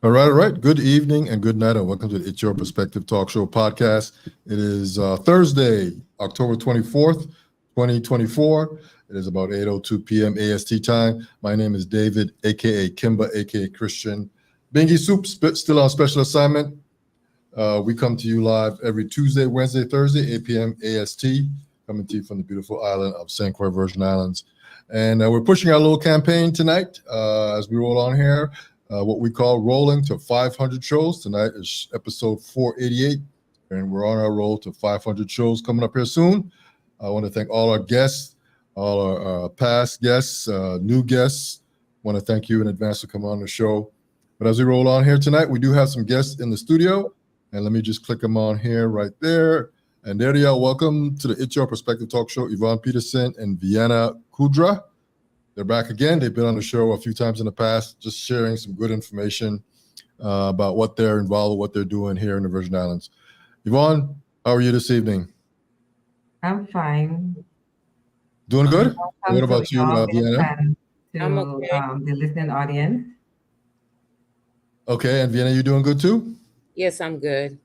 All right. Good evening and good night, and welcome to the It's Your Perspective Talk Show podcast. It is Thursday, October 24th, 2024. It is about 8:02 p.m. AST time. My name is David, a.k.a. Kimba, a.k.a. Christian. Bingy Soup, still on special assignment. We come to you live every Tuesday, Wednesday, Thursday, 8 p.m. AST, coming to you from the beautiful island of St. Croix, Virgin Islands. And we're pushing our little campaign tonight as we roll on here. What we call rolling to 500 shows. Tonight is episode 488, and we're on our roll to 500 shows coming up here soon. I want to thank all our guests, all our past guests, new guests. I want to thank you in advance for coming on the show. But as we roll on here tonight, we do have some guests in the studio, and let me just click them on here right there. And there they are. Welcome to the It's Your Perspective Talk Show, Yvonne Petersen and Vienna Kudra. They're back again. They've been on the show a few times in the past, just sharing some good information about what they're involved with, what they're doing here in the Virgin Islands. Yvonne, how are you this evening? I'm fine. Doing good? What about you, Vienna? I'm okay. The listening audience. Okay, and Vienna, you doing good too? Yes, I'm good.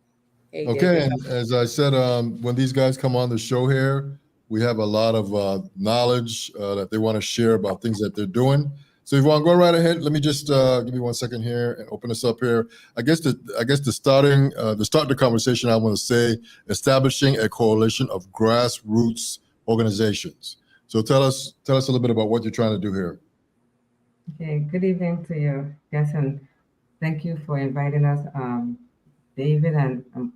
Hey, okay, and as I said, when these guys come on the show here, we have a lot of knowledge that they want to share about things that they're doing. So Yvonne, go right ahead. Let me just give me 1 second here and open this up here. I guess to start the conversation, I want to say establishing a coalition of grassroots organizations. So tell us a little bit about what you're trying to do here. Okay. Good evening to you. Yes, and thank you for inviting us, David. And I'm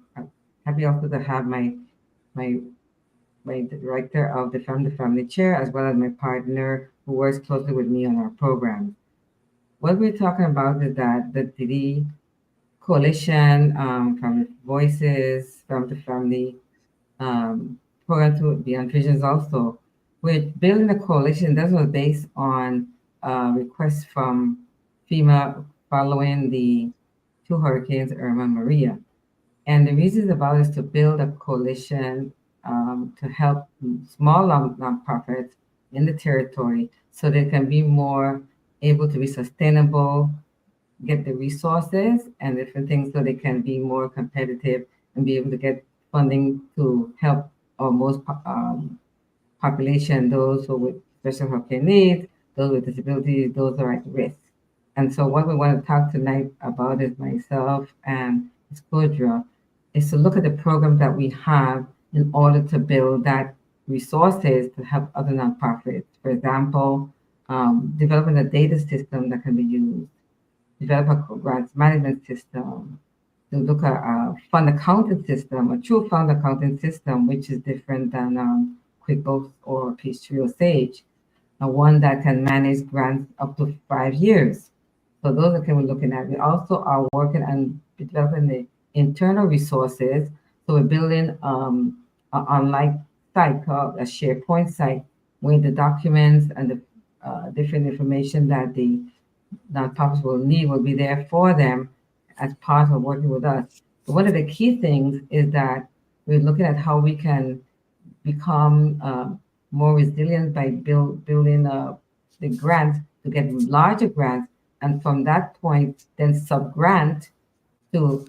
happy also to have my director of the Family Chair, as well as my partner who works closely with me on our program. What we're talking about is that the VIDDC coalition from Voices, from the Family program to Beyond Visions also. We're building a coalition that was based on requests from FEMA following the two hurricanes, Irma and Maria. And the reason about is to build a coalition to help small nonprofits in the territory so they can be more able to be sustainable, get the resources and different things so they can be more competitive and be able to get funding to help our most population, those who with special healthcare needs, those with disabilities, those who are at risk. And so what we want to talk tonight about is myself and Kudra is to look at the program that we have in order to build that resources to help other nonprofits. For example, developing a data system that can be used, develop a grants management system, to look at a fund accounting system, a true fund accounting system, which is different than QuickBooks or Peachtree or Sage, one that can manage grants up to 5 years. So those are what we're looking at. We also are working on developing the internal resources. So we're building an online site called a SharePoint site where the documents and the different information that the nonprofits will need will be there for them as part of working with us. But one of the key things is that we're looking at how we can become more resilient by building the grants to get larger grants, and from that point, then sub-grant to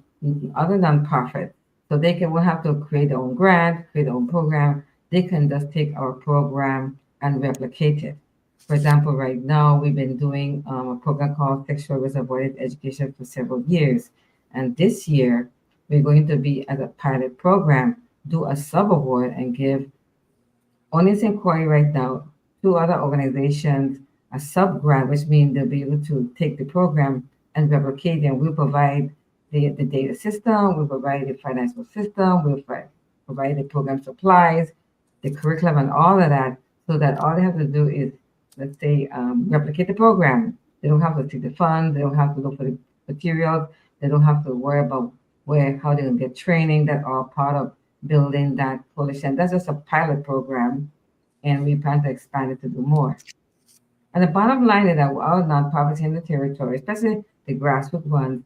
other nonprofits. So they will have to create their own grant, create their own program. They can just take our program and replicate it. For example, right now, we've been doing a program called Sexual Risk Avoidance Education for several years. And this year, we're going to be, as a pilot program, do a sub-award and give Audience Inquiry right now, 2 other organizations, a sub-grant, which means they'll be able to take the program and replicate it. And we'll provide the data system, we'll provide the financial system, we'll provide the program supplies, the curriculum, and all of that, so that all they have to do is, let's say, replicate the program. They don't have to take the funds, they don't have to look for the materials, they don't have to worry about how they're going to get training. That are part of building that coalition. That's just a pilot program, and we plan to expand it to do more. And the bottom line is that our nonprofits in the territory, especially the grassroots ones,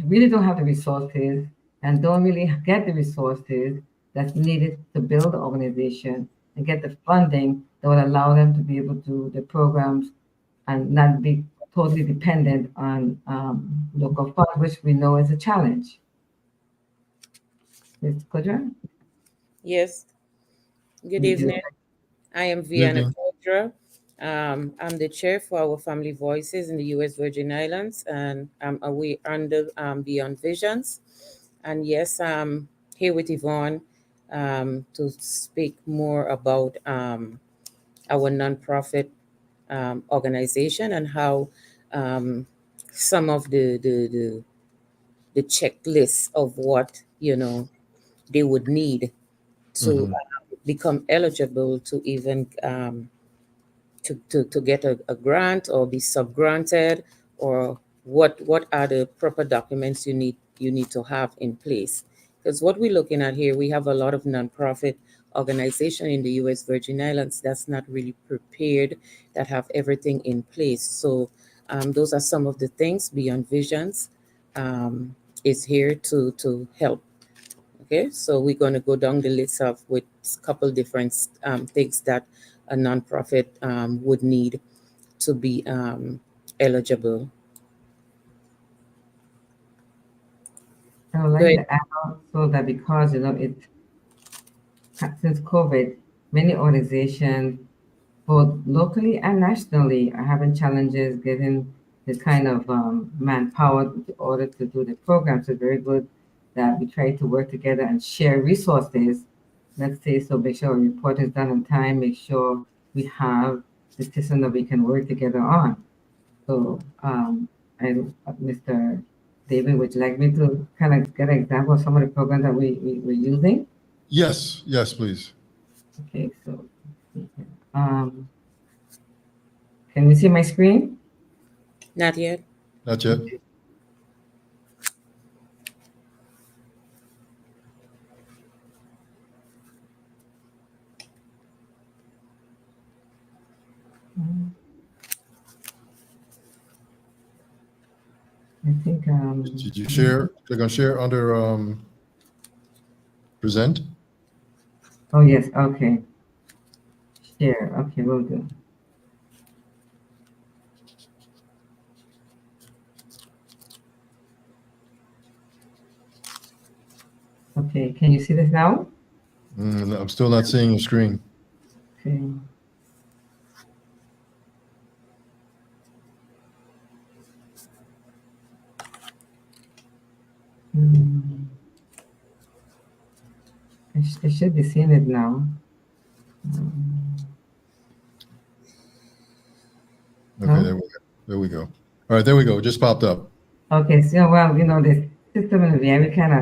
really don't have the resources and don't really get the resources that's needed to build the organization and get the funding that would allow them to be able to do the programs and not be totally dependent on local funds, which we know is a challenge. Ms. Kodra? Yes. Good evening. I am Good Vienna evening. Kodra. I'm the chair for our Family Voices in the U.S. Virgin Islands, and I'm away under Beyond Visions. And yes, I'm here with Yvonne to speak more about our nonprofit organization and how some of the checklists of what they would need to Mhm. become eligible to even to get a grant or be sub-granted, or what are the proper documents you need to have in place. Because what we're looking at here, we have a lot of nonprofit organization in the U.S. Virgin Islands that's not really prepared, that have everything in place. So those are some of the things Beyond Visions is here to help. Okay, so we're going to go down the list of with a couple different things that a nonprofit would need to be eligible. I would Go like ahead. to add also that because, since COVID, many organizations, both locally and nationally, are having challenges getting the kind of manpower in order to do the program. So it's very good that we try to work together and share resources. Let's say, so make sure our report is done on time, make sure we have the system that we can work together on. So, and Mr. David, would you like me to kind of get an example of some of the programs that we're using? Yes, yes, please. Okay, so um, can you see my screen? Not yet. Not yet. I think Did you share? Click on share under present. oh yes, okay. Share, okay, will do. Okay, can you see this now? I'm still not seeing your screen. Okay. Hmm. I should be seeing it now. Okay, Huh? there we go. There we go. All right, there we go. It just popped up. Okay, so well, the system in the VM, we kind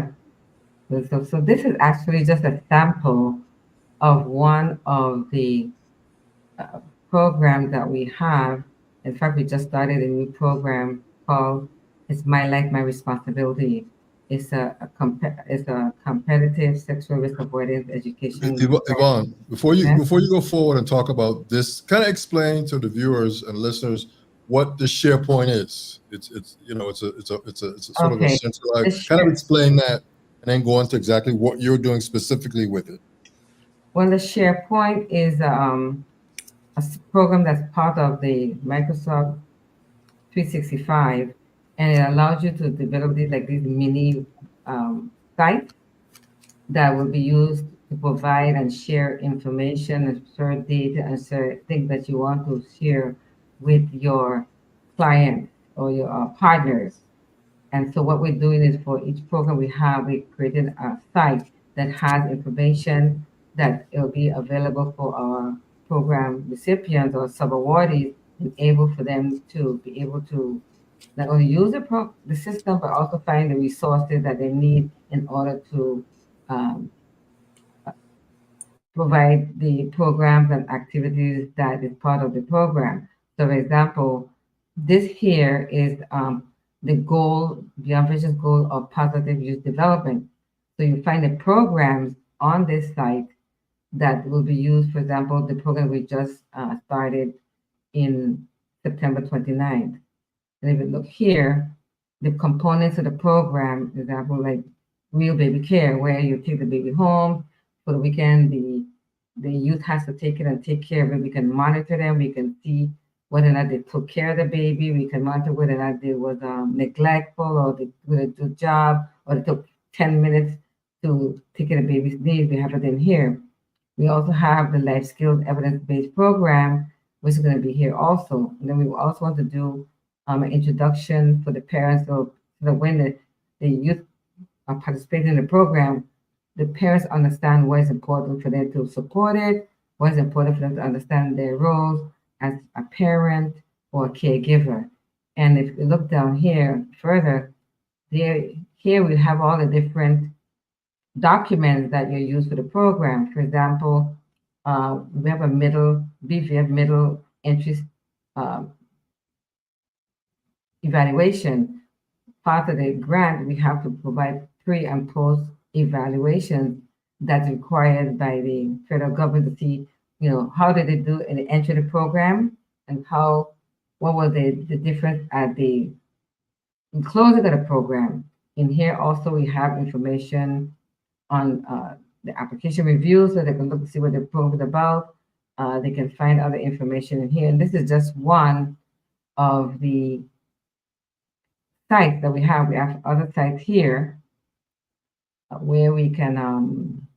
of, so this is actually just a sample of one of the programs that we have. In fact, we just started a new program called "It's My Life, My Responsibility." It's a competitive sexual risk avoidance education. Yvonne, Yeah? before you go forward and talk about this, kind of explain to the viewers and listeners what the SharePoint is. It's a sort of a Okay. centralized. Kind of explain that, and then go into exactly what you're doing specifically with it. Well, the SharePoint is program that's part of the Microsoft 365, and it allows you to develop these mini sites that will be used to provide and share information and share data and share things that you want to share with your clients or your partners. And so what we're doing is for each program we created a site that has information that will be available for our program recipients or sub-awardees, and able for them to be able to not only use the system, but also find the resources that they need in order to um, provide the programs and activities that is part of the program. So, for example, this here is the goal, Beyond Vision's goal of positive youth development. So you find the programs on this site that will be used. For example, the program we just started in September 29th. And if you look here, the components of the program, for example, like real baby care, where you take the baby home for the weekend, the youth has to take it and take care of it. We can monitor them. We can see whether or not they took care of the baby. We can monitor whether or not they was neglectful or they did a good job or they took 10 minutes to take care of the baby's needs. We have it in here. We also have the life skills evidence-based program, which is going to be here also. And then we also want to do an introduction for the parents so that when the youth are participating in the program, the parents understand what is important for them to support it, what is important for them to understand their roles as a parent or a caregiver. And if you look down here further, here we have all the different documents that you use for the program. For example, we have a BVF middle entry evaluation. Part of the grant, we have to provide pre and post evaluation that's required by the federal government to see, how did they do in the entry of the program and what was the difference at the closing of the program. In here also we have information on the application review so they can look to see what the program is about. They can find other information in here. And this is just one of the sites that we have. We have other sites here where we can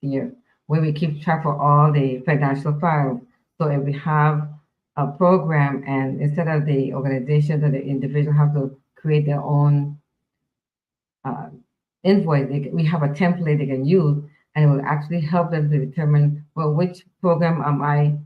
where we keep track of all the financial files. So if we have a program and instead of the organization or the individual have to create their own invoice, we have a template they can use, and it will actually help them to determine, well, which program am I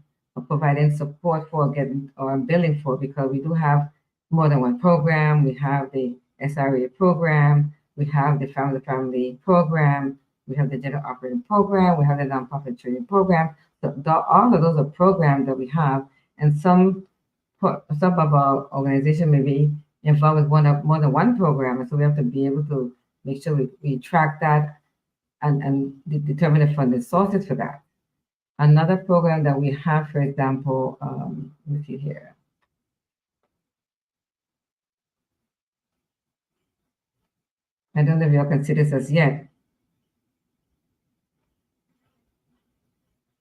providing support for, getting or billing for, because we do have more than one program. We have the SRA program, we have the family program, we have the general operating program, we have the nonprofit training program. So all of those are programs that we have, and some of our organization may be involved with more than one program, and so we have to be able to make sure we track that and determine the funding sources for that. Another program that we have, for example, let me see here. I don't know if y'all can see this as yet.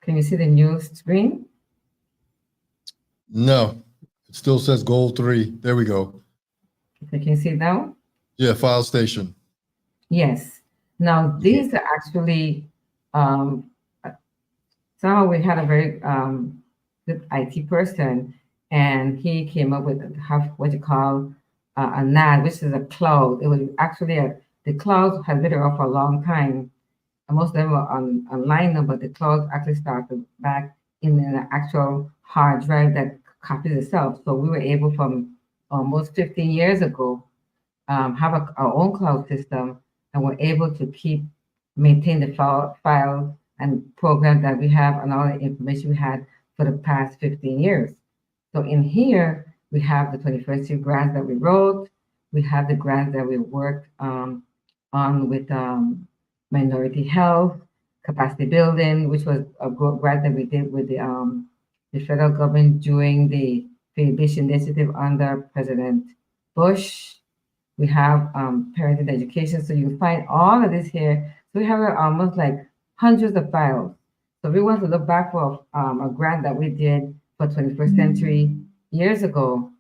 Can you see the new screen? No, it still says goal 3. There we go. Okay, can you see it now? Yeah, file station. Yes. Now, these are actually, somehow we had a very good IT person, and he came up with what you call a NAD, which is a cloud. It was actually the cloud has been around for a long time. And most of them were online now, but the cloud actually started back in an actual hard drive that copies itself. So we were able from almost 15 years ago have our own cloud system, and we're able to maintain the files and programs that we have and all the information we had for the past 15 years. So in here, we have the 21st century grants that we wrote. We have the grants that we worked on with minority health, capacity building, which was a grant that we did with the federal government during the VIDDC initiative under President Bush. We have parenting education. So you can find all of this here. So we have almost like hundreds of files. So if we want to look back for a grant that we did for 21st century years ago,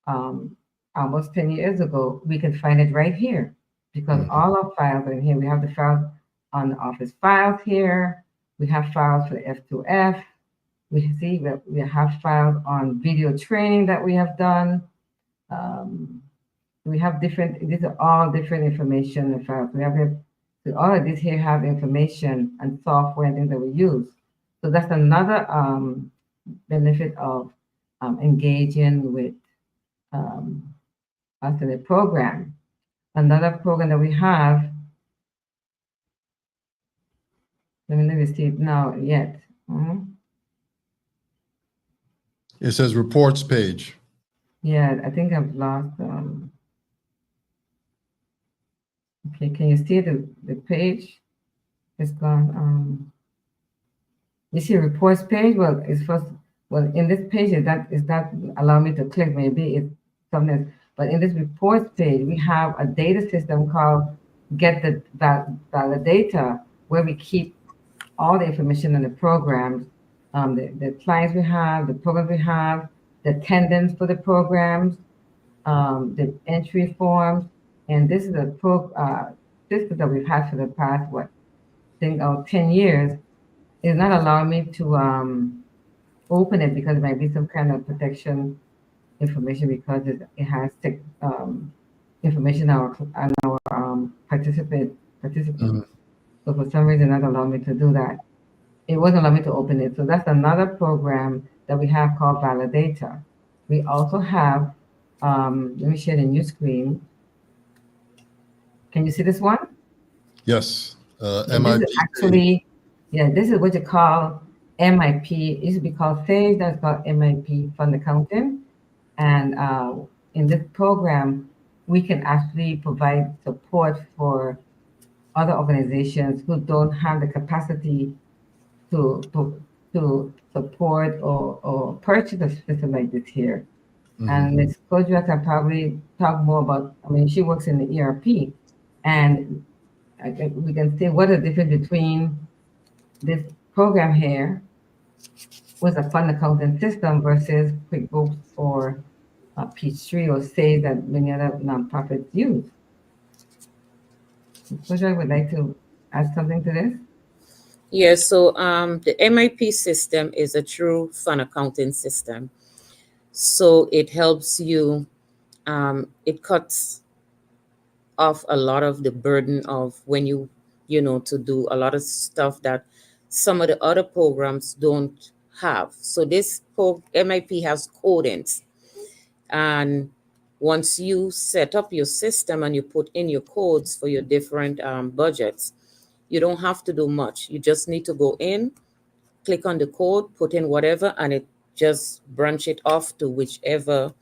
almost 10 years ago, we can find it right here because all our files are in here. We have the files on the office files here. We have files for the F2F. We see that we have files on video training that we have done. We have these are all different information and files. We have all of these here have information and software and things that we use. So that's another benefit of engaging with us in the program. Another program that we have, let me see it now yet. It says reports page. Yeah, I think I've lost. Okay, can you see the page? It's gone. You see reports page? Well, it's first. Well, in this page, is that allow me to click? Maybe it's something else. But in this reports page, we have a data system called Get the Valid Data, where we keep all the information in the programs the clients we have, the programs we have, the attendance for the programs, the entry forms, and this is a system that we've had for the past, 10 years. It's not allowing me to open it because it might be some kind of protection information because it has information on our participants. Mhm. So for some reason, not allow me to do that. It wouldn't allow me to open it. So that's another program that we have called Validator. We also have, let me share the new screen. Can you see this one? Yes. So this MIP. is actually, this is what you call MIP. It used to be called SAGE, that's called MIP Fund Accounting. And in this program, we can actually provide support for other organizations who don't have the capacity to support or purchase a system like this here. And Ms. Kodra can probably talk more about, I mean, she works in the ERP, and we can see what is the difference between this program here with a fund accounting system versus QuickBooks or Peachtree or Sage that many other nonprofits use. Kodra would like to add something to this? Yes, so the MIP system is a true fund accounting system. So it helps you, it cuts off a lot of the burden of when you to do a lot of stuff that some of the other programs don't have. So this MIP has codings. And once you set up your system and you put in your codes for your different budgets, you don't have to do much. You just need to go in, click on the code, put in whatever, and it just branch it off to whichever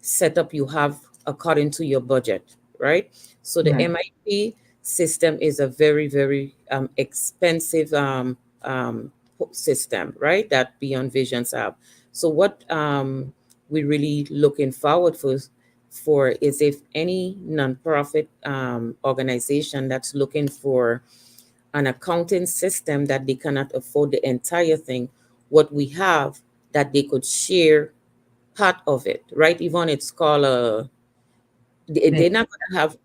setup you have according to your budget, right? So the Right. MIP system is a very, very expensive system, right? That Beyond Visions have. So what we're really looking forward for is if any nonprofit organization that's looking for an accounting system that they cannot afford the entire thing, what we have that they could share part of it, right? Yvonne, it's called they're not going to have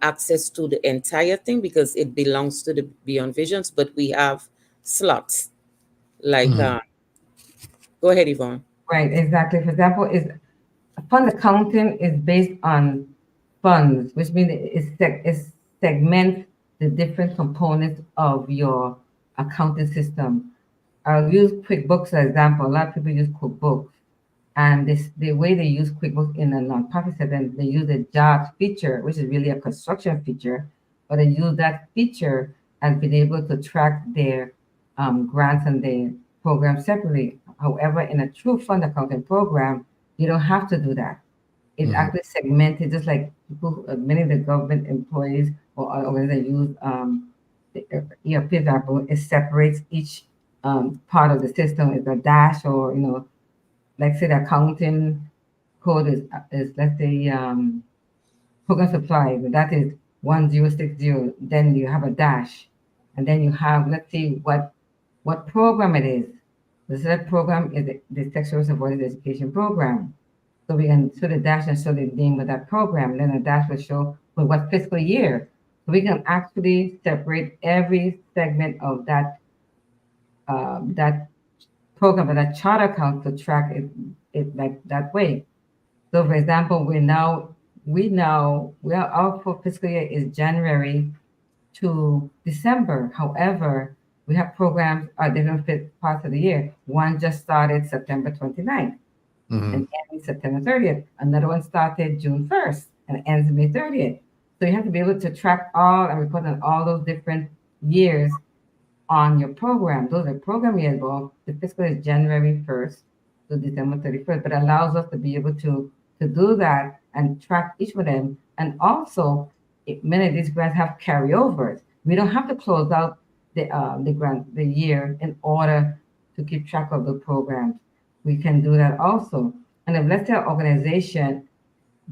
access to the entire thing because it belongs to the Beyond Visions, but we have slots. Like, go ahead, Yvonne. Right, exactly. For example, fund accounting is based on funds, which means it segments the different components of your accounting system. I'll use QuickBooks as an example. A lot of people use QuickBooks, and the way they use QuickBooks in a nonprofit setting, they use a jobs feature, which is really a construction feature, but they use that feature and been able to track their grants and their programs separately. However, in a true fund accounting program, you don't have to do that. It's actually segmented, just like people, many of the government employees or organizations use the ERP example. It separates each part of the system is a dash, or like say the accounting code is let's say program supply, but that is 1060. Then you have a dash, and then you have, let's see what program it is. The select program is the sexual avoidance education program. So we can show the dash and show the name of that program. Then the dash will show for what fiscal year. So we can actually separate every segment of that that program or that charter account to track it like that way. So for example, our full fiscal year is January to December. However, we have programs at different parts of the year. One just started September 29th and ending September 30th. Another one started June 1st and ends May 30th. So you have to be able to track all and report on all those different years on your program. Those are program years. Well, the fiscal is January 1st to December 31st, but allows us to be able to do that and track each of them. And also, many of these grants have carryovers. We don't have to close out the year in order to keep track of the programs. We can do that also. And if let's say an organization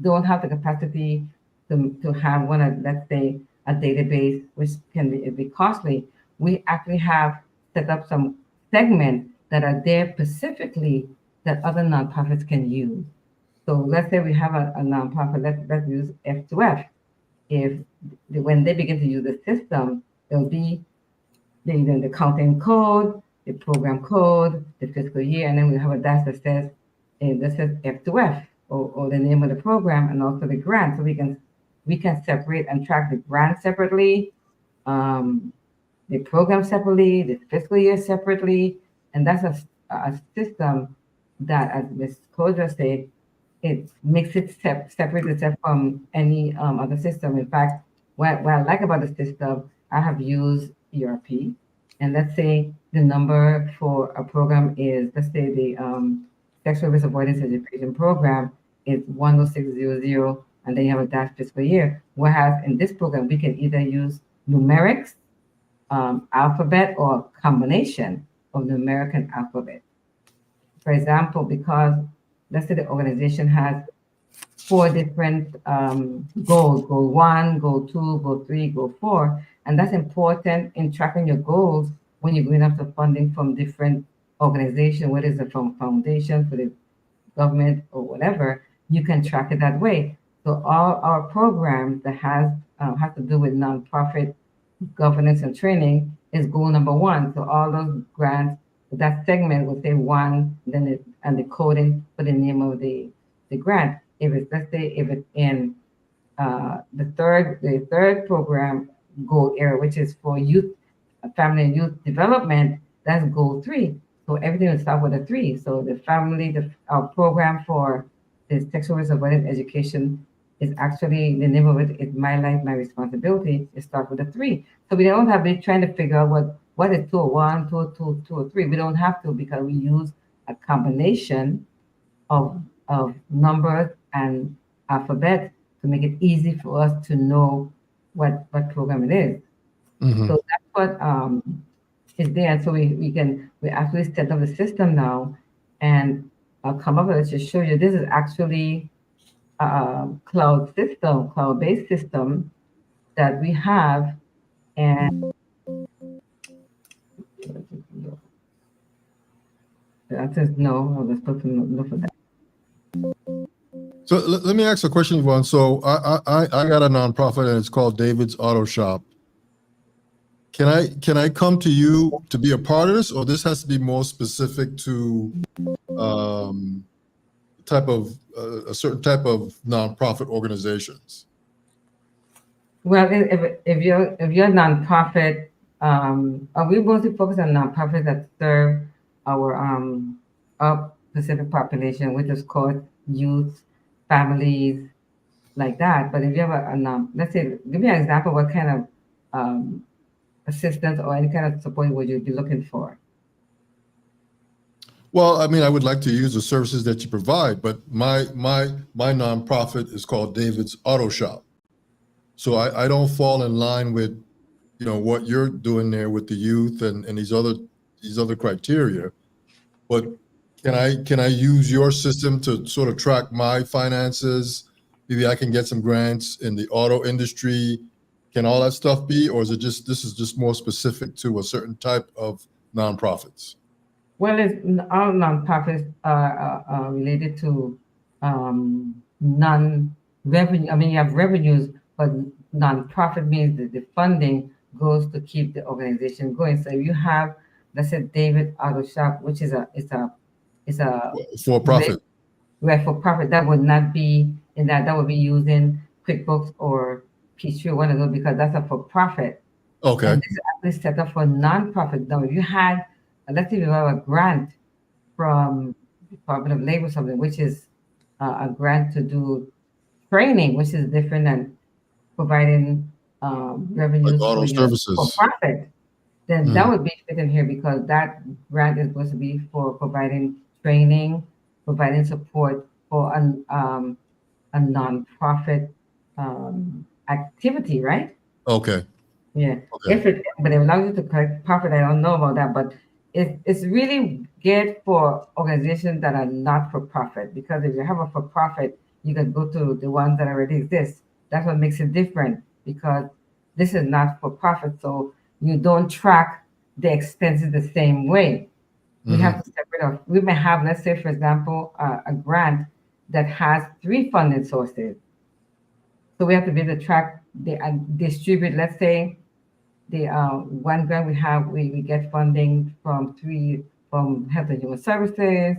don't have the capacity to have one of, let's say, a database, which can be costly, we actually have set up some segments that are there specifically that other nonprofits can use. So let's say we have a nonprofit, let's use F2F. When they begin to use the system, there'll be the accounting code, the program code, the fiscal year, and then we have a dash that says F2F or the name of the program and also the grant. So we can separate and track the grant separately, the program separately, the fiscal year separately, and that's a system that, as Ms. Koza said, it makes it separate itself from any other system. In fact, what I like about the system, I have used ERP, and let's say the number for a program is, let's say the sexual risk avoidance education program is 10600, and then you have a dash fiscal year. Whereas in this program, we can either use numerics, alphabet, or combination of numeric and alphabet. For example, because let's say the organization has 4 different goals, goal 1, goal 2, goal 3, goal 4. And that's important in tracking your goals when you're going after funding from different organizations, whether it's from foundations, for the government or whatever, you can track it that way. So all our programs that have to do with nonprofit governance and training is goal number 1. So all those grants, that segment will say 1, then and the coding for the name of the grant. If it's, let's say, if it's in the third program goal area, which is for youth, family and youth development, that's goal 3. So everything will start with a 3. So the family, our program for the sexual risk avoidance education is actually, the name of it is My Life, My Responsibility. It starts with a 3. So we don't have to be trying to figure out what is 201, 202, 203. We don't have to, because we use a combination of numbers and alphabet to make it easy for us to know what program it is. Mhm. So that's what is there. And so we actually set up the system now, and I'll come up with it to show you. This is actually a cloud-based system that we have, and that says no. I was supposed to look for that. So let me ask a question, Yvonne. So I got a nonprofit and it's called David's Auto Shop. Can I come to you to be a part of this, or this has to be more specific to type of a certain type of nonprofit organizations? Well, if you're a nonprofit, we mostly focus on nonprofits that serve our Pacific population, which is called youth, families, like that. But if you have let's say, give me an example. What kind of assistance or any kind of support would you be looking for? Well, I mean, I would like to use the services that you provide, but my nonprofit is called David's Auto Shop. So I don't fall in line with, what you're doing there with the youth and these other criteria. But can I use your system to sort of track my finances? Maybe I can get some grants in the auto industry. Can all that stuff be, or is it this is just more specific to a certain type of nonprofits? Well, all nonprofits are related to non-revenue. I mean, you have revenues, but nonprofit means that the funding goes to keep the organization going. So if you have, let's say, David Auto Shop, which is it's a For profit. Right, for profit, that would not be in that. That would be using QuickBooks or P3, one of those, because that's a for profit. Okay. And this is actually set up for nonprofit. Now, if you had, let's say you have a grant from Department of Labor or something, which is a grant to do training, which is different than providing revenues Like auto services. for profit, then that would be fit in here, because that grant is supposed to be for providing training, providing support for a nonprofit activity, right? Okay. Yeah. Okay. But it allows you to collect profit. I don't know about that, but it's really good for organizations that are not for profit, because if you have a for profit, you can go to the ones that already exist. That's what makes it different, because this is not for profit. So you don't track the expenses the same way. We have to separate off. We may have, let's say, for example, a grant that has 3 funding sources. So we have to be able to track, distribute, let's say, the one grant we have, we get funding from Health and Human Services,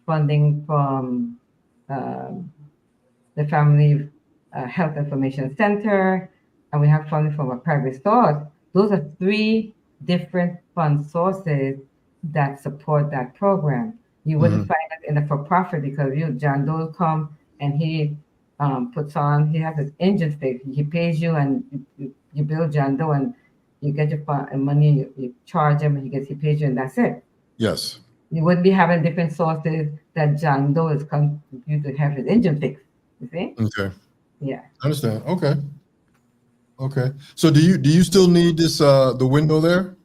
funding from the Family Health Information Center, and we have funding from a private source. Those are 3 different fund sources that support that program. You wouldn't find it in a for-profit because John Doe come and he he has his engine fixed. He pays you and you bill John Doe and you get your money, you charge him and he pays you and that's it. Yes. You wouldn't be having different sources that John Doe is come you to have his engine fixed. You see? Okay. Yeah. I understand. Okay. Okay. So do you still need this the window there?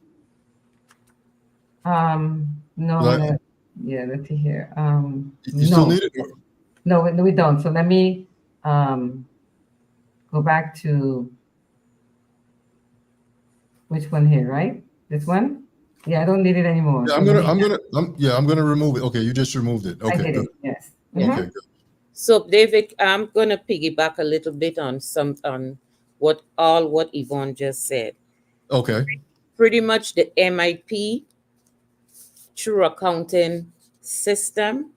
No. Like, Let's see here. you still need it? No, we don't. So let me go back to which one here, right? This one? Yeah, I don't need it anymore. Yeah, I'm gonna remove it. Okay, you just removed it. I Okay, did good. it, yes. Yeah. Okay, good. So David, I'm gonna piggyback a little bit on what Yvonne just said. Okay. Pretty much the MIP true accounting system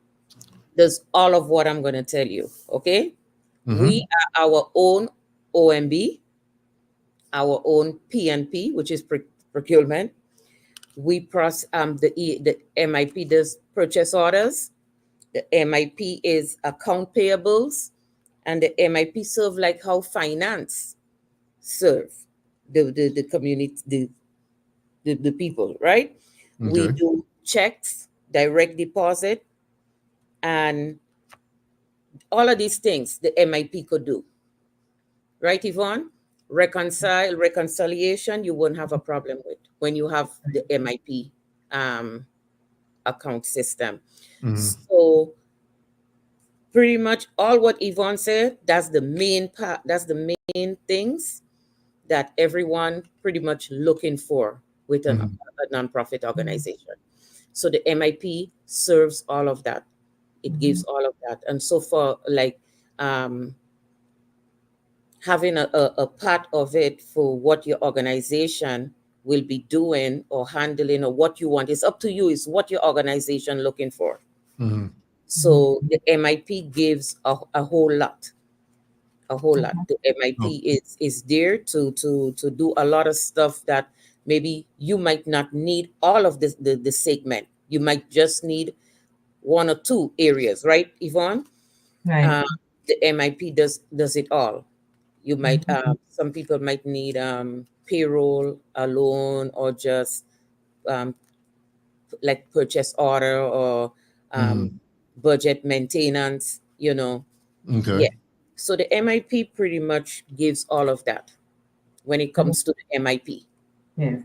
does all of what I'm gonna tell you. Okay. We are our own OMB, our own PNP, which is procurement. We the MIP does purchase orders. The MIP is account payables, and the MIP serve like how finance serve the community, the people, right? Okay. We do checks, direct deposit, and all of these things the MIP could do. Right, Yvonne? Reconciliation, you won't have a problem with when you have the MIP account system. So pretty much all what Yvonne said, that's the main part, that's the main things that everyone pretty much looking for with a nonprofit organization. So the MIP serves all of that. It gives all of that. And so for like having a part of it for what your organization will be doing or handling or what you want, it's up to you. It's what your organization looking for. So the MIP gives a whole lot. The MIP is there to do a lot of stuff that maybe you might not need all of the segment. You might just need 1 or 2 areas, right, Yvonne? Right. The MIP does it all. You might some people might need payroll alone or just like purchase order or budget maintenance, Okay. Yeah. So the MIP pretty much gives all of that when it comes to the MIP. Yes.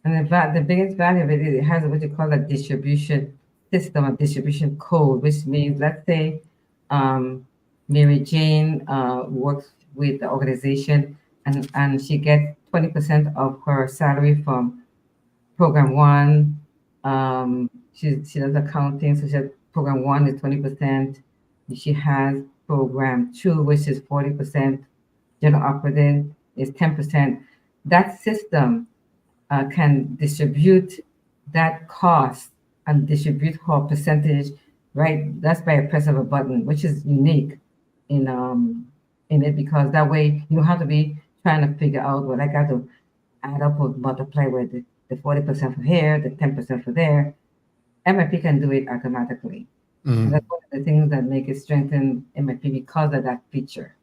And the biggest value of it is it has what you call a distribution system, a distribution code, which means, let's say, Mary Jane works with the organization and she gets 20% of her salary from program 1. She does accounting, so she has program 1 is 20%. She has program 2, which is 40%. General operating is 10%. That system can distribute that cost and distribute her percentage, right? That's by a press of a button, which is unique in it, because that way you don't have to be trying to figure out, well, I got to add up or multiply with the 40% for here, the 10% for there. MIP can do it automatically. And that's one of the things that make it strengthen MIP because of that feature.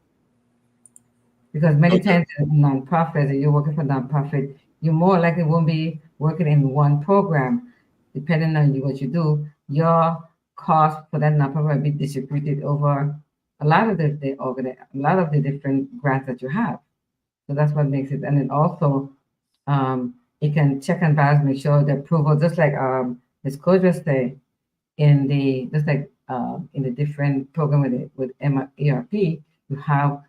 Because many times in nonprofits, if you're working for nonprofit, you more likely won't be working in one program. Depending on what you do, your cost for that nonprofit will be distributed over a lot of the different grants that you have. So that's what makes it. And then also, it can check and balance, make sure the approval, just like Ms. Kodra say, in the different program with ERP, you have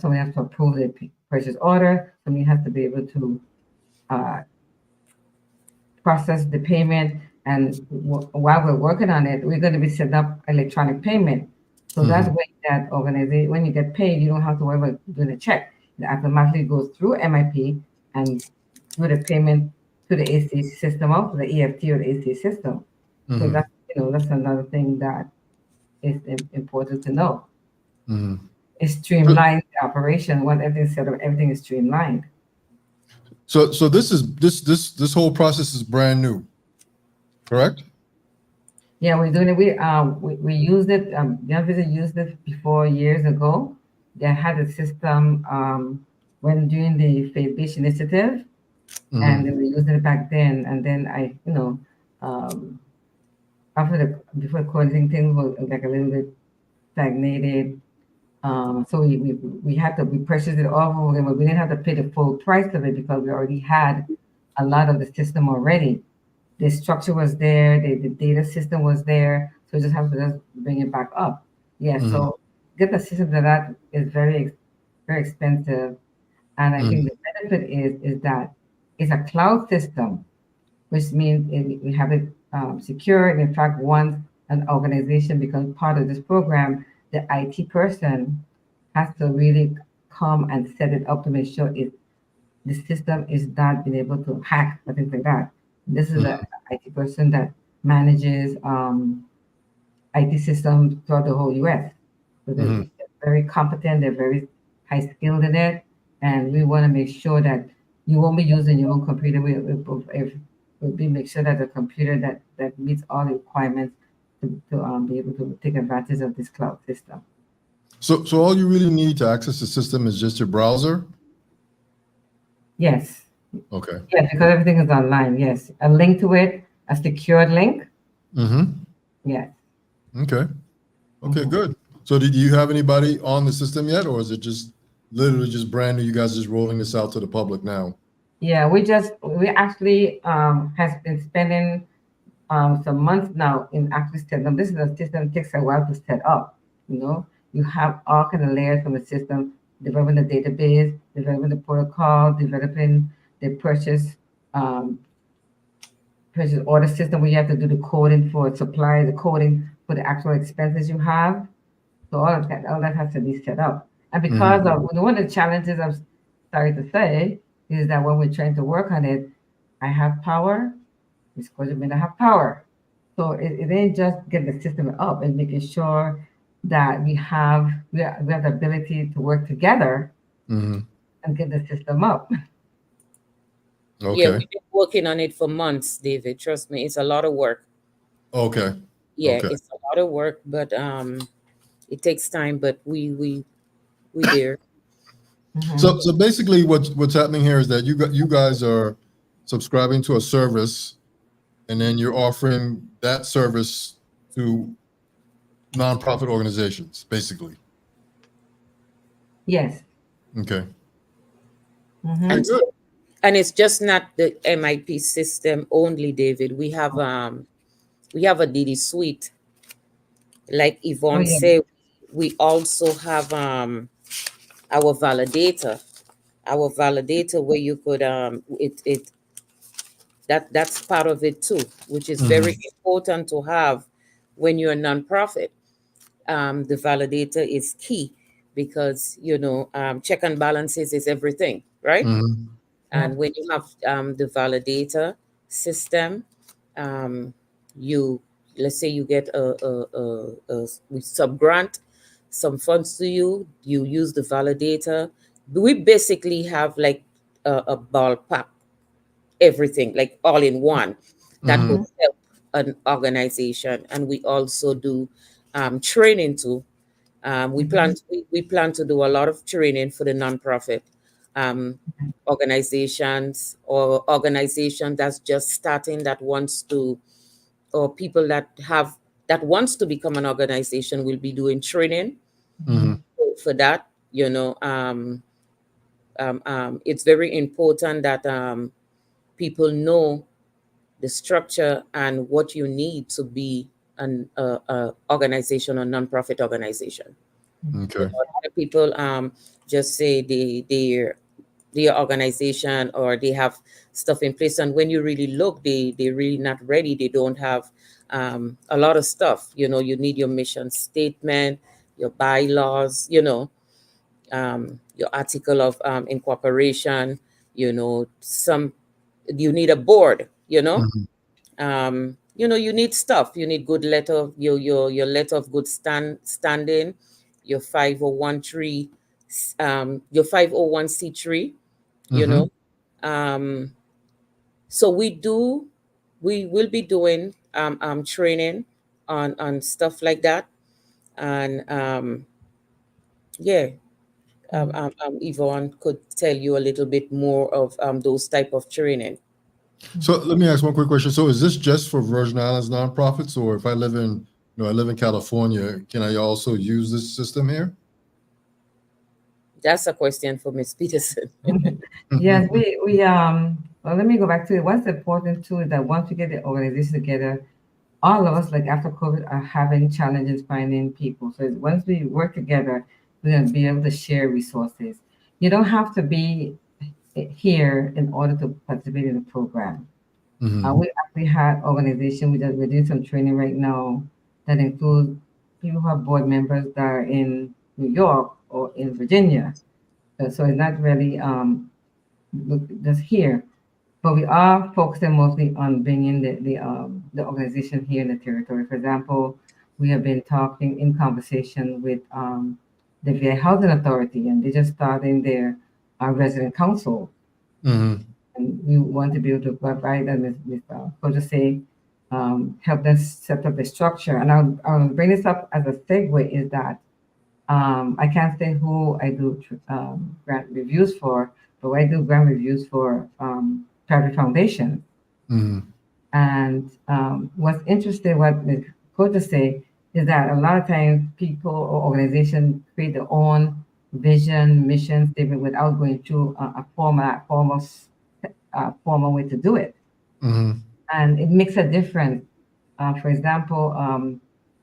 somebody has to approve the purchase order. Somebody has to be able to process the payment. And while we're working on it, we're going to be setting up electronic payment. So that way, that organization, when you get paid, you don't have to worry about doing a check. It automatically goes through MIP and do the payment to the AC system, also the EFT or the AC system. So that's that's another thing that is important to know. It streamlines the operation. When everything's set up, everything is streamlined. So this whole process is brand new, correct? Yeah, we're doing it. We used it. Young Visit used it before years ago. They had a system when doing the Faith Beach initiative, and they were using it back then. And then after before closing, things were like a little bit stagnated. So we purchased it all over again, but we didn't have to pay the full price of it because we already had a lot of the system already. The structure was there, the data system was there, so we just have to just bring it back up. Yeah, so get the system to that is very expensive, and I think the benefit is that it's a cloud system, which means we have it secure. And in fact, once an organization becomes part of this program, the IT person has to really come and set it up to make sure the system is not being able to hack or things like that. This is an IT person that manages IT systems throughout the whole US. So they're very competent, they're very high skilled in it, and we want to make sure that you won't be using your own computer. We make sure that the computer that meets all the requirements to be able to take advantage of this cloud system. So all you really need to access the system is just your browser? Yes. Okay. Yes, because everything is online. Yes, a link to it, a secured link. Yes. Okay. Good. So do you have anybody on the system yet, or is it just literally just brand new? You guys just rolling this out to the public now? Yeah, we actually has been spending some months now in actually setting up. This is a system that takes a while to set up. You have all kind of layers from the system, developing the database, developing the protocol, developing the purchase order system where you have to do the coding for supply, the coding for the actual expenses you have. So all that has to be set up. And because of one of the challenges I'm sorry to say is that when we're trying to work on it, I have power, Ms. Koja may not have power. So it ain't just getting the system up and making sure that we have the ability to work together and get the system up. Okay. Yeah, we've been working on it for months, David. Trust me, it's a lot of work. Okay. Yeah, it's a lot of work, but it takes time. But we there. So basically, what's happening here is that you guys are subscribing to a service, and then you're offering that service to nonprofit organizations, basically. Yes. Okay. And it's just not the MIP system only, David. We have a VIDDC suite. Like Yvonne said, we also have our validator. Our validator where you could that's part of it too, which is very important to have when you're a nonprofit. The validator is key because check and balances is everything, right? And when you have the validator system, let's say you get we sub-grant some funds to you, you use the validator. We basically have like a ballpark, everything, like all in one that would help an organization. And we also do training too. We plan to do a lot of training for the nonprofit organizations or organization that's just starting that wants to, or people that wants to become an organization. Will be doing training for that. It's very important that people know the structure and what you need to be an organization or nonprofit organization. Okay. A lot of people just say their organization, or they have stuff in place, and when you really look, they're really not ready. They don't have a lot of stuff. You know, you need your mission statement, your bylaws, you know, your article of incorporation, you know, you need a board, you know. You know, you need stuff. You need good letter of your letter of good standing, your 501(c)(3), your 501(c)(3), you know. So we will be doing training on stuff like that, and yeah. Yvonne could tell you a little bit more of those type of training. So let me ask one quick question. So is this just for Virgin Islands nonprofits, or if I live in, I live in California, can I also use this system here? That's a question for Ms. Petersen. Yes, well, let me go back to it. What's important too is that once we get the organization together, all of us, like after COVID, are having challenges finding people. So once we work together, we're going to be able to share resources. You don't have to be here in order to participate in the program. We actually had organization, we're doing some training right now that includes people who are board members that are in New York or in Virginia. So it's not really just here, but we are focusing mostly on bringing the organization here in the territory. For example, we have been talking in conversation with the VA Housing Authority, and they're just starting their resident council. And we want to be able to provide them with so to say, help them set up the structure. And I'll bring this up as a segue is that I can't say who I do grant reviews for, but I do grant reviews for private foundations. And what's interesting, what Ms. Kota say, is that a lot of times people or organizations create their own vision, mission statement without going through a formal way to do it. And it makes a difference. For example,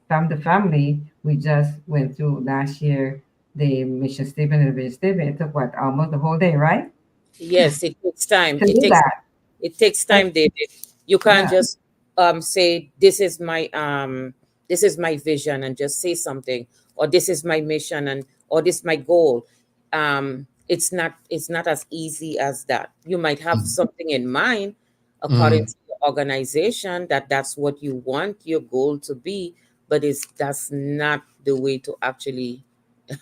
from the family, we just went through last year the mission statement and the vision statement. It took what, almost the whole day, right? Yes, it takes time. To do that. It takes time, David. You can't just say this is my vision and just say something, or this is my mission, and or this is my goal. It's not as easy as that. You might have something in mind according to your organization that's what you want your goal to be, but that's not the way to actually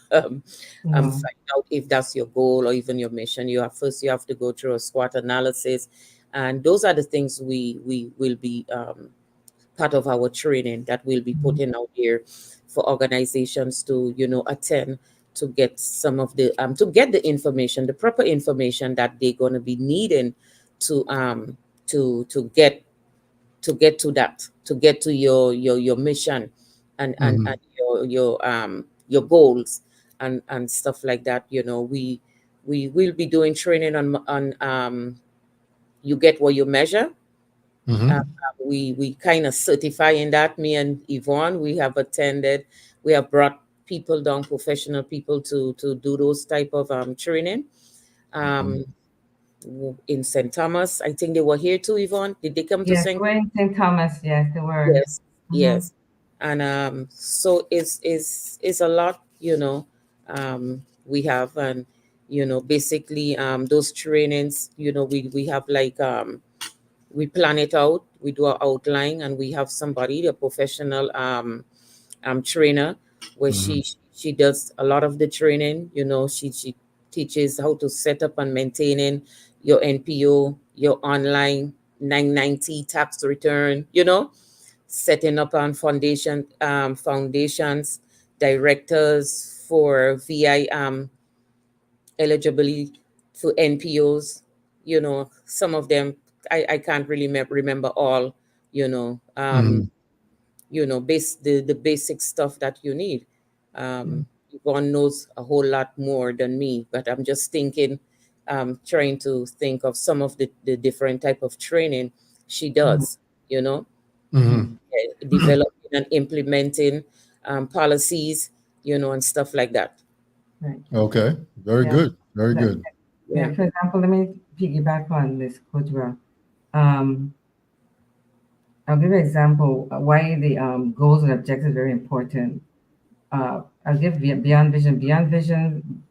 find out if that's your goal or even your mission. You have to go through a SWOT analysis, and those are the things we will be part of our training that we'll be putting out here for organizations to attend, to get some of the to get the information, the proper information that they're going to be needing to get to your mission and your goals and stuff like that. We will be doing training on you get what you measure. We kind of certifying that. Me and Yvonne, we have brought people down, professional people to do those type of training. In St. Thomas, I think they were here too. Yvonne, did they come to St. Thomas? Yes, they were. Yes. And so it's a lot. We have, and basically those trainings. We have like we plan it out. We do our outline, and we have somebody, a professional trainer, where she does a lot of the training. She teaches how to set up and maintaining your NPO, your online 990 tax return, setting up on foundations, directors for VI eligibility for NPOs. Some of them I can't really remember all. The basic stuff that you need. Yvonne knows a whole lot more than me, but I'm just thinking, trying to think of some of the different type of training she does, developing and implementing policies, and stuff like that. Right. Okay. Very good. Very good. Yeah, for example, let me piggyback on Ms. Kudra. Um, I'll give you an example why the goals and objectives are very important. I'll give Beyond Vision. Beyond Vision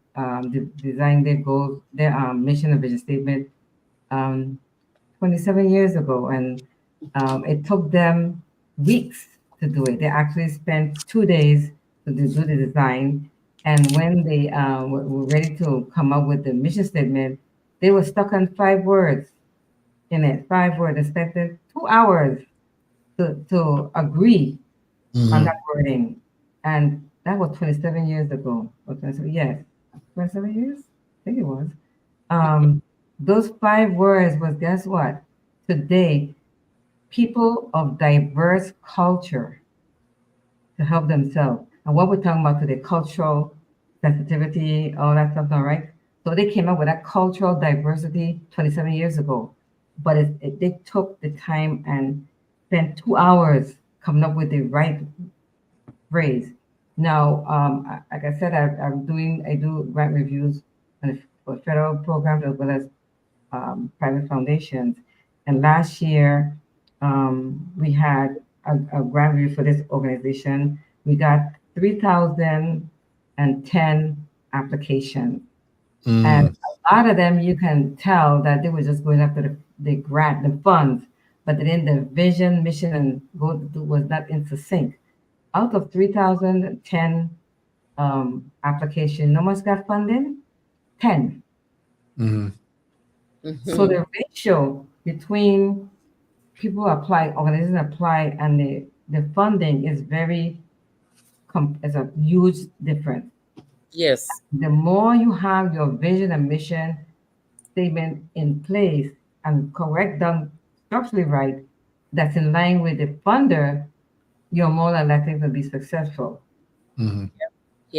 designed their goals, their mission and vision statement 27 years ago, and it took them weeks to do it. They actually spent 2 days to do the design, and when they were ready to come up with the mission statement, they were stuck on 5 words in it. 5 words. They spent 2 hours to agree on that wording, and that was 27 years ago. Or 27, yes, 27 years. I think it was. Those 5 words was, guess what? Today, people of diverse culture to help themselves. And what we're talking about today, cultural sensitivity, all that stuff, all right? So they came up with that cultural diversity 27 years ago. But they took the time and spent 2 hours coming up with the right phrase. Now, like I said, I do grant reviews for federal programs as well as private foundations. And last year, we had a grant review for this organization. We got 3,010 applications. And a lot of them, you can tell that they were just going after the grant, the funds, but then the vision, mission, and goal was not into sync. Out of 3,010 applications, no one's got funding? 10. So the ratio between people apply, organizations apply, and the funding is is a huge difference. Yes. The more you have your vision and mission statement in place and correct them structurally right, that's in line with the funder, you're more than likely to be successful. Yep.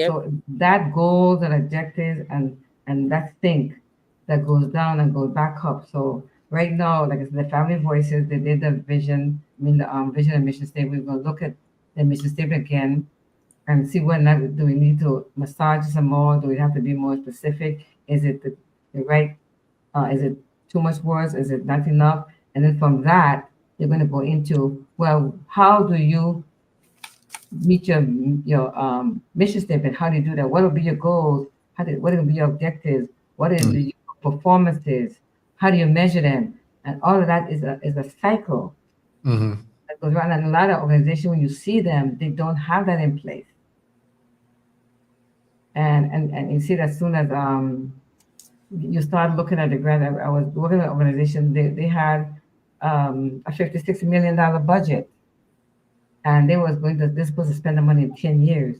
So that goals and objectives and that think that goes down and goes back up. So right now, like I said, the Family Voices, they did the vision, vision and mission statement. We're going to look at the mission statement again and see what do we need to massage some more? Do we have to be more specific? Is it the right? Is it too much words? Is it not enough? And then from that, they're going to go into, well, how do you meet your mission statement? How do you do that? What will be your goals? What will be your objectives? What is your performances? How do you measure them? And all of that is a cycle that goes around. And a lot of organizations, when you see them, they don't have that in place. And you see that as soon as you start looking at the grant, I was working at an organization, they had a $56 million budget. And they're supposed to spend the money in 10 years.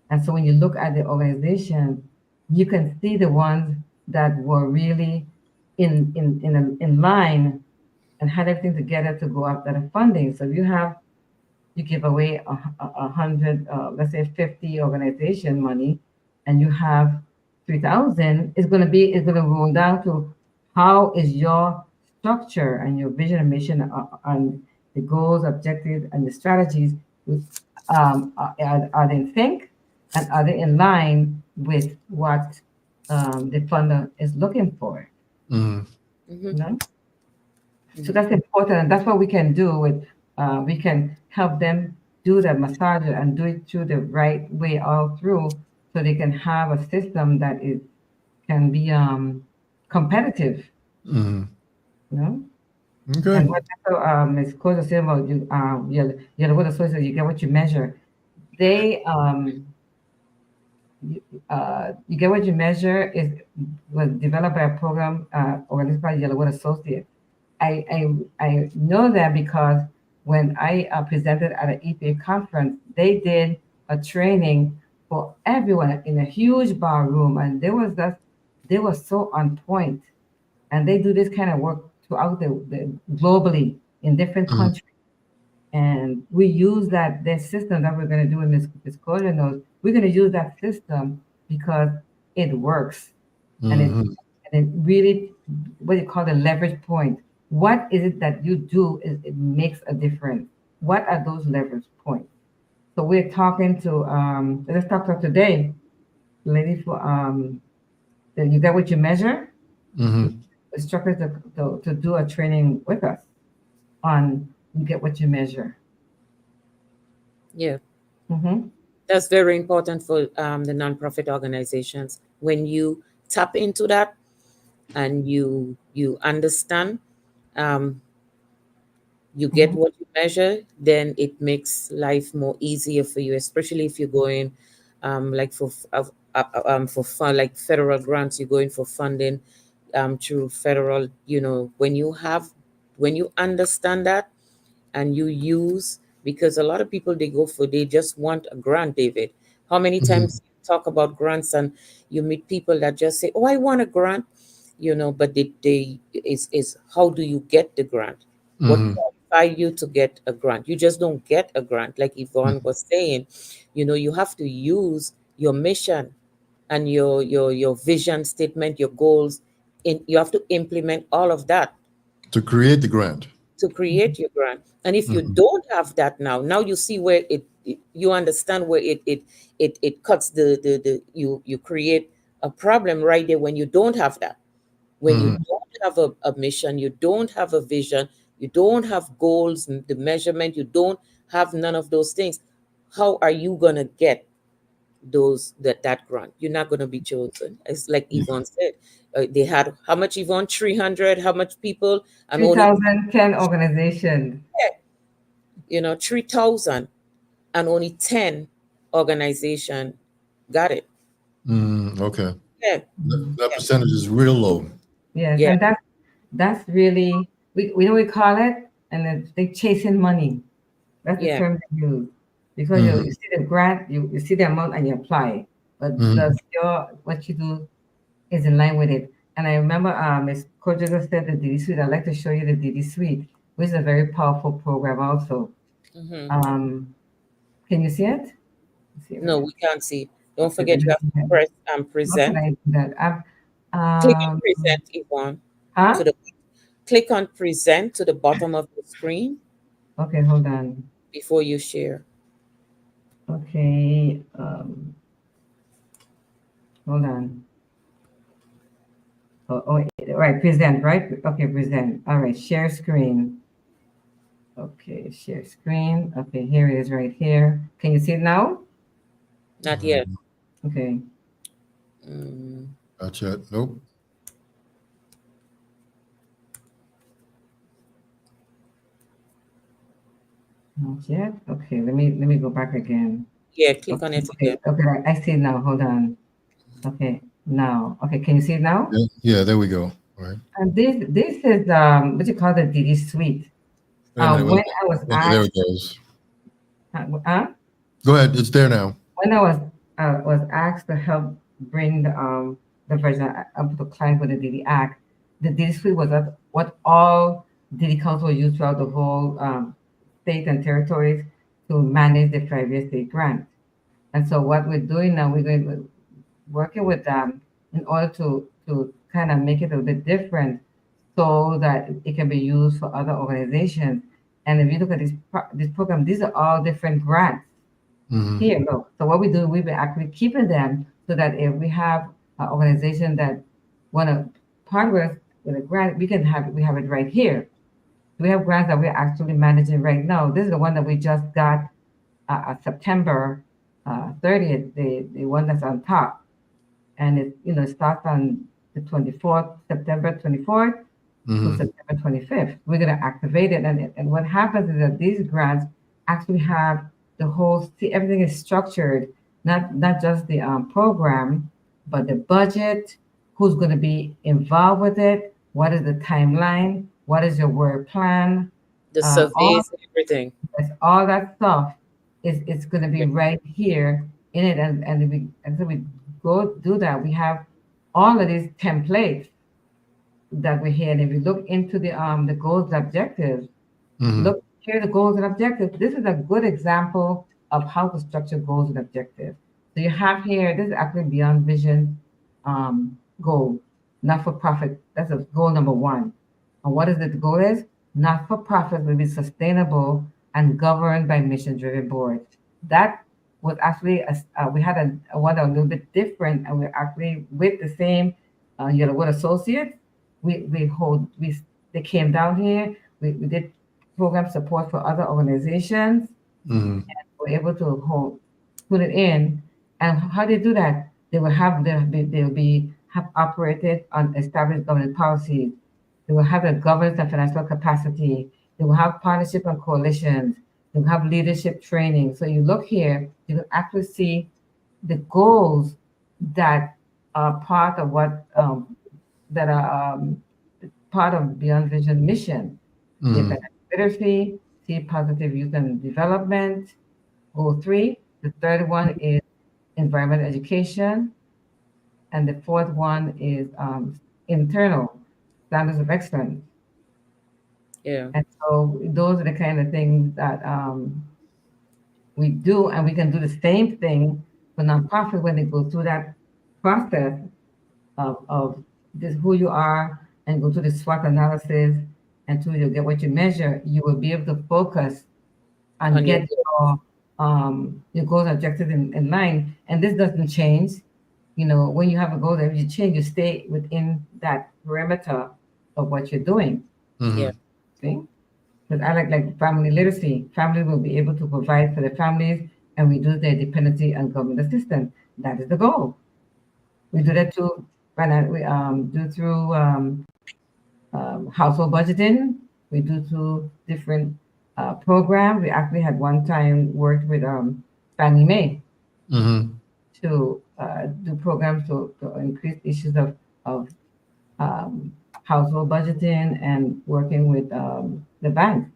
And so when you look at the organization, you can see the ones that were really in line and had everything together to go after the funding. So if you give away 100, let's say 50 organization money, and you have 3,000, it's going to roll down to how is your structure and your vision and mission on the goals, objectives, and the strategies, are they in sync, and are they in line with what the funder is looking for? You know? So that's important, and that's what we can do with. We can help them do the massage and do it through the right way all through, so they can have a system that can be competitive. You know. Okay. And what Ms. Koza said about you what associates, you get what you measure. They you get what you measure was developed by a program organized by Yellowwood Associates. I know that because when I presented at an EPA conference, they did a training for everyone in a huge bar room, and they were so on point, and they do this kind of work throughout the globally in different countries. And we use their system that we're going to do in this disclosure notes. We're going to use that system because it works. And it really, what you call the leverage point. What is it that you do it makes a difference? What are those leverage points? So we're talking to, let's talk about today, lady for, you get what you measure? Mm-hmm. instructors to do a training with us on you get what you measure. Yeah. Mm-hmm. That's very important for the nonprofit organizations. When you tap into that and you understand, um, you get Mm-hmm. what you measure, then it makes life more easier for you, especially if you're going like for fun, like federal grants, you're going for funding through federal, when you understand that and you use, because a lot of people they just want a grant, David. How many Mm-hmm. times you talk about grants and you meet people that just say, oh, I want a grant, but they is how do you get the grant? What Mm-hmm. qualify you to get a grant? You just don't get a grant. Like Yvonne was saying, you have to use your mission and your vision statement, your goals, you have to implement all of that To create the grant. to create your grant. And if you Mm-hmm. don't have that now you see where you understand where it cuts the you create a problem right there when you don't have that. When you Mm-hmm. don't have a mission, you don't have a vision, you don't have goals, the measurement, you don't have none of those things. How are you gonna get that grant? You're not gonna be chosen. It's like Yeah. Yvonne said. They had how much, Yvonne? 300, how much people? And only 2010 organization. 3,000 and only 10 organization got it. Okay. Yeah, That percentage is real low. Yes, yeah, and that's really we know we call it, and then they chasing money. That's the yeah. term they use because Mm-hmm. you see the grant, you see the amount, and you apply. But Mm-hmm. does your what you do is in line with it? And I remember Ms. Kojaga said the DD Suite. I'd like to show you the DD Suite, which is a very powerful program also. Hmm. Um, can you see it? Let's see if I No, can. we can't see. Don't Okay, let forget, me you have see to that. press How can present. I do that? Click on Um, present, Yvonne. To huh? the Click on present to the bottom of the screen Okay, hold on. before you share. Okay, hold on. Right, present, right? Okay, present. All right, share screen. Okay, share screen. Okay, here it is right here. Can you see it now? Not yet. Okay. Mm, Not yet. Nope. Not yet. Okay, let me go back again. yeah, click on Okay, it okay, again. okay, I see it now. Hold on. Okay, now. Okay, can you see it now? Yeah, yeah, there we go. All right. And this is what you call the DD suite. Wait a minute. When I was Okay, there asked, it goes. uh, Go ahead. It's there now. when I was asked to help bring the version up to client with the DD Act, the DD suite was what all DD council used throughout the whole state and territories to manage the 5-year state grant. And so what we're doing now, working with them in order to kind of make it a little bit different so that it can be used for other organizations. And if you look at this program, these are all different grants. Mm-hmm. Here, look. So what we do, we've been actually keeping them so that if we have an organization that want to partner with a grant, we have it right here. We have grants that we're actually managing right now. This is the one that we just got September 30th, the one that's on top. And it starts on the 24th, September 24th to Mm-hmm. September 25th. We're going to activate it. And what happens is that these grants actually have see, everything is structured, not just the program, but the budget, who's going to be involved with it, what is the timeline, what is your work plan, The all surveys, everything. all that stuff is it's going to be Yeah. right here in it. And so we go do that. We have all of these templates that we had. If you look into the goals and objectives, Mm-hmm. look here the goals and objectives. This is a good example of how to structure goals and objectives. So you have here, this is actually beyond vision goal, not for profit. That's a goal number one. And what is it? The goal is not for profit will be sustainable and governed by mission driven boards. That was actually we had a one a little bit different, and we're actually with the same Yellowwood Associates they came down here. We did program support for other organizations. Mhm. Were able to put it in. And how they do that? They'll be have operated on established government policies. They will have a governance and financial capacity. They will have partnership and coalitions. They will have leadership training. So you look here, you can actually see the goals that are part of what that are part of Beyond Vision mission. The Mhm. financial literacy, see positive youth and development, goal 3. The third one is environmental education. And the fourth one is internal standards of excellence. Yeah. And so those are the kind of things that we do, and we can do the same thing for nonprofits when they go through that process of this who you are and go through the SWOT analysis until you get what you measure, you will be able to focus and On your get your goals and objectives in line. And this doesn't change. You know, when you have a goal that you change, you stay within that perimeter of what you're doing. yeah. Mhm. See? Because I like family literacy. Families will be able to provide for their families and reduce their dependency on government assistance. That is the goal. We do that too. We do through household budgeting. We do through different programs. We actually had one time worked with Fannie Mae Mhm. to do programs to increase issues of um, household budgeting and working with the bank.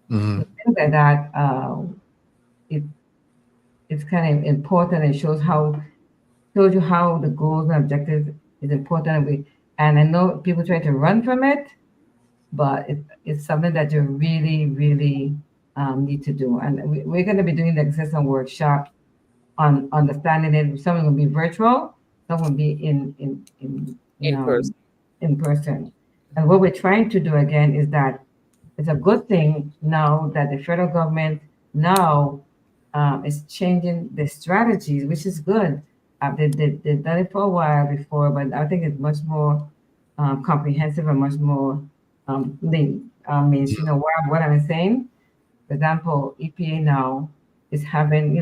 So Mhm. things like that, it, it's kind of important and shows you how the goals and objectives is important. And I know people try to run from it, but it's something that you really, really need to do. And we're going to be doing the exercise workshop on understanding it. Some will be virtual, some will be In person. in person. And what we're trying to do again is that it's a good thing now that the federal government now is changing the strategies, which is good. They've done it for a while before, but I think it's much more comprehensive and much more mainstream. You know what I'm saying? For example, EPA now is having,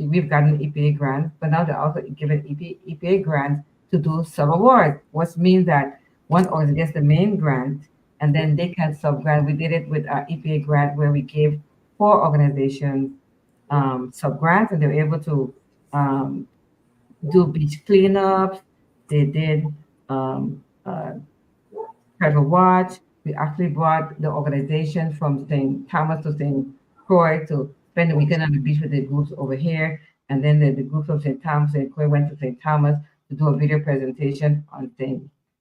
we've gotten EPA grants, but now they're also giving EPA grants to do sub-awards, which means that one organization gets the main grant and then they can sub-grant. We did it with our EPA grant where we gave 4 organizations sub-grants and they were able to um, do beach cleanups. They did Trevor Watch. We actually brought the organization from St. Thomas to St. Croix to spend the weekend on the beach with the groups over here. And then the group from St. Thomas, St. Croix went to St. Thomas to do a video presentation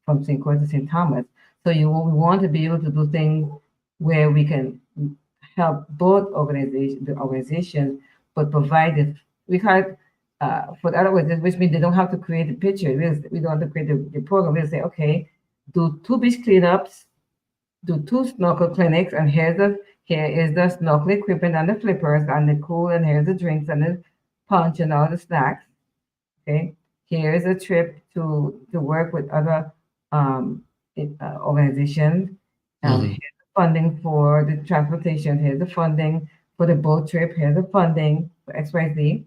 from St. Croix to St. Thomas. So we want to be able to do things where we can help both organizations, but provide it. We call for the other organizations, which means they don't have to create the picture. We don't have to create the program. We'll say, okay, do 2 beach cleanups, do 2 snorkel clinics, and here is the snorkel equipment and the flippers and the cool, and here's the drinks and the punch and all the snacks. Okay, here is a trip to work with other organizations. Mhm. Here's the funding for the transportation. Here's the funding for the boat trip. Here's the funding for XYZ,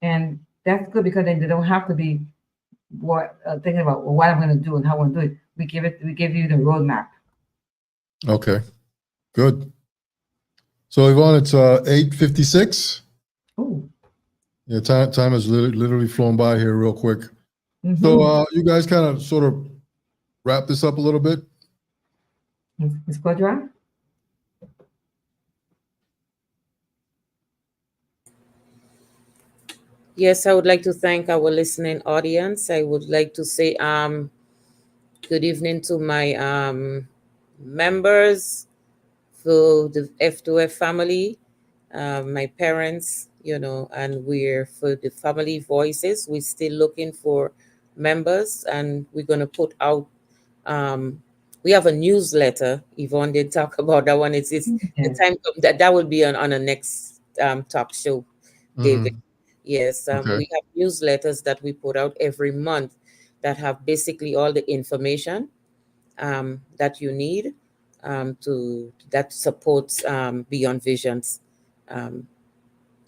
and that's good because then they don't have to be thinking about what I'm going to do and how I'm going to do it. We give you the roadmap. Okay. Good. So Yvonne, it's 8:56. Oh, Yeah, time has literally flown by here real quick. mm-hmm. So you guys kind of sort of wrap this up a little bit. Ms. Quadra? Yes, I would like to thank our listening audience. I would like to say good evening to my members, for the F2F family, my parents, and we're for the family voices. We're still looking for members, and we're going to put out, we have a newsletter. Yvonne did talk about that one. It's the Yes. time that will be on a next talk show, David. Mhm. Yes, Okay. we have newsletters that we put out every month that have basically all the information that you need that supports Beyond Visions.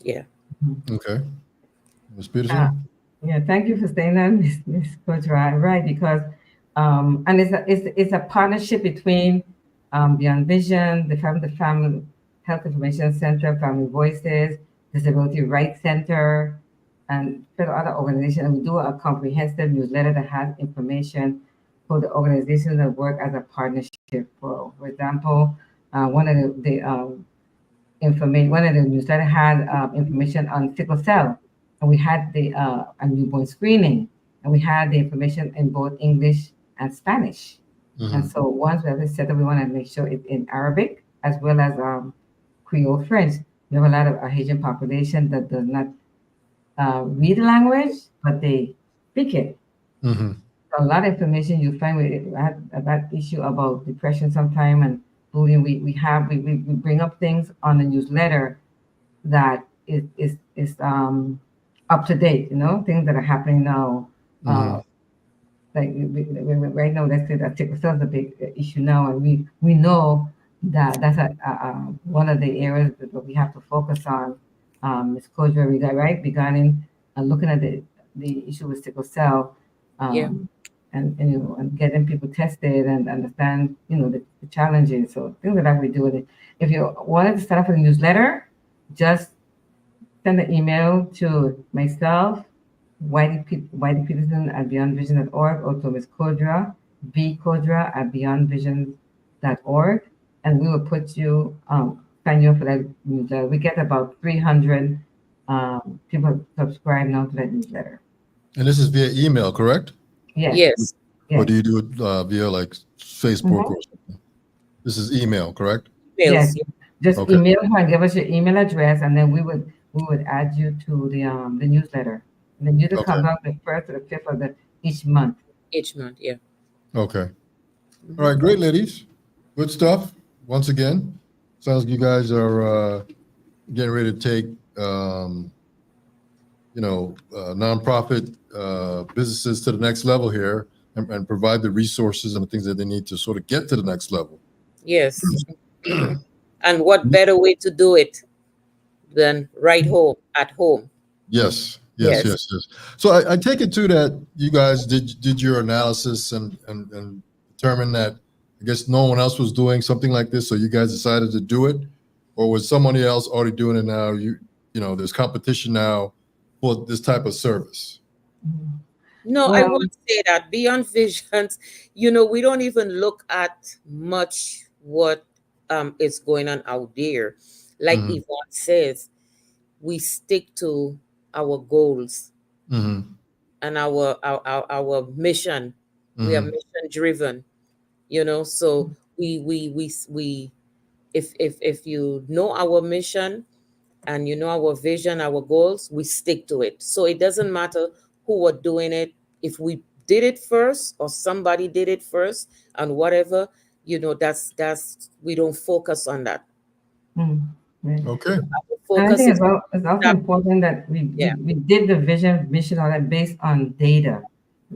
Yeah. Okay. Ms. Peterson? Yeah, thank you for saying that, Ms. Coach. Right, because and it's a partnership between Beyond Vision, the Family Health Information Center, Family Voices, Disability Rights Center, and several other organizations. And we do a comprehensive newsletter that has information for the organizations that work as a partnership. For example, one of the newsletter had information on sickle cell, and we had a newborn screening, and we had the information in both English and Spanish. And so once we have it set up, we want to make sure it's in Arabic as well as Creole French. We have a lot of Haitian population that does not read the language, but they speak it. So a lot of information you find. We had that issue about depression sometime and bullying. We bring up things on the newsletter that is up to date. Things that are happening now. Like right now, let's say that sickle cell is a big issue now, and we know that that's one of the areas that we have to focus on. Ms. Kodra, regarding looking at the issue with sickle cell. And getting people tested and understand, the challenges. So things like we do with it. If you wanted to sign up for the newsletter, just send an email to myself, Whitey Peterson at beyondvision.org, or to Ms. Kodra, bkodra@beyondvision.org, and we will put you, sign you up for that newsletter. We get about 300 people subscribe now to that newsletter. And this is via email, correct? Yes. Or do you do it via like Facebook or something? This is email, correct? Yes. Just email her and give us your email address, and then we would add you to the newsletter. And the newsletter comes out the 1st or the 5th of each month. Each month, yeah. Okay. All right, great, ladies. Good stuff. Once again, sounds like you guys are getting ready to take nonprofit businesses to the next level here and provide the resources and the things that they need to sort of get to the next level. Yes. And what better way to do it than at home? Yes. So I take it too that you guys did your analysis and determined that I guess no one else was doing something like this, so you guys decided to do it, or was somebody else already doing it now? There's competition now for this type of service. No, I won't say that. Beyond Visions, we don't even look at much what is going on out there. Like Yvonne says, we stick to our goals and our mission. We are mission driven, so we if you know our mission and our vision, our goals, we stick to it. So it doesn't matter who were doing it. If we did it first or somebody did it first and whatever, that's we don't focus on that. Okay. And I think it's also important that we did the mission all that based on data.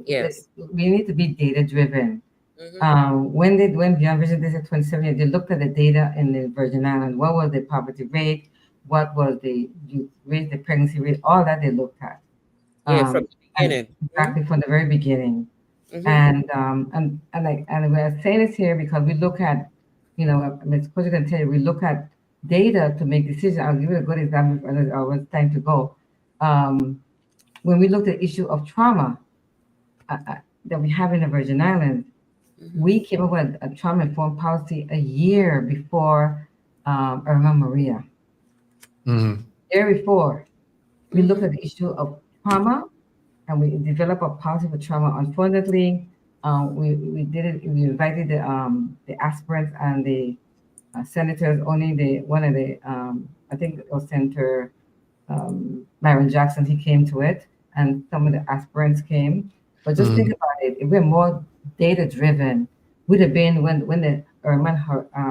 Yes. We need to be data driven. When Beyond Vision did 2017, they looked at the data in the Virgin Islands. What was the poverty rate? What was the youth rate, the pregnancy rate? All that they looked at. From the beginning. Exactly, from the very beginning. And we're saying this here because we look at, Ms. Coach can tell you, we look at data to make decisions. I'll give you a good example. It's time to go. When we looked at the issue of trauma that we have in the Virgin Islands, we came up with a trauma-informed policy a year before Irma Maria. Year before, we looked at the issue of trauma, and we developed a policy for trauma. Unfortunately, we did it. We invited the aspirants and the senators. Only one of the I think it was Senator Myron Jackson. He came to it, and some of the aspirants came. But just think about it. If we're more data driven, we'd have been when the Irma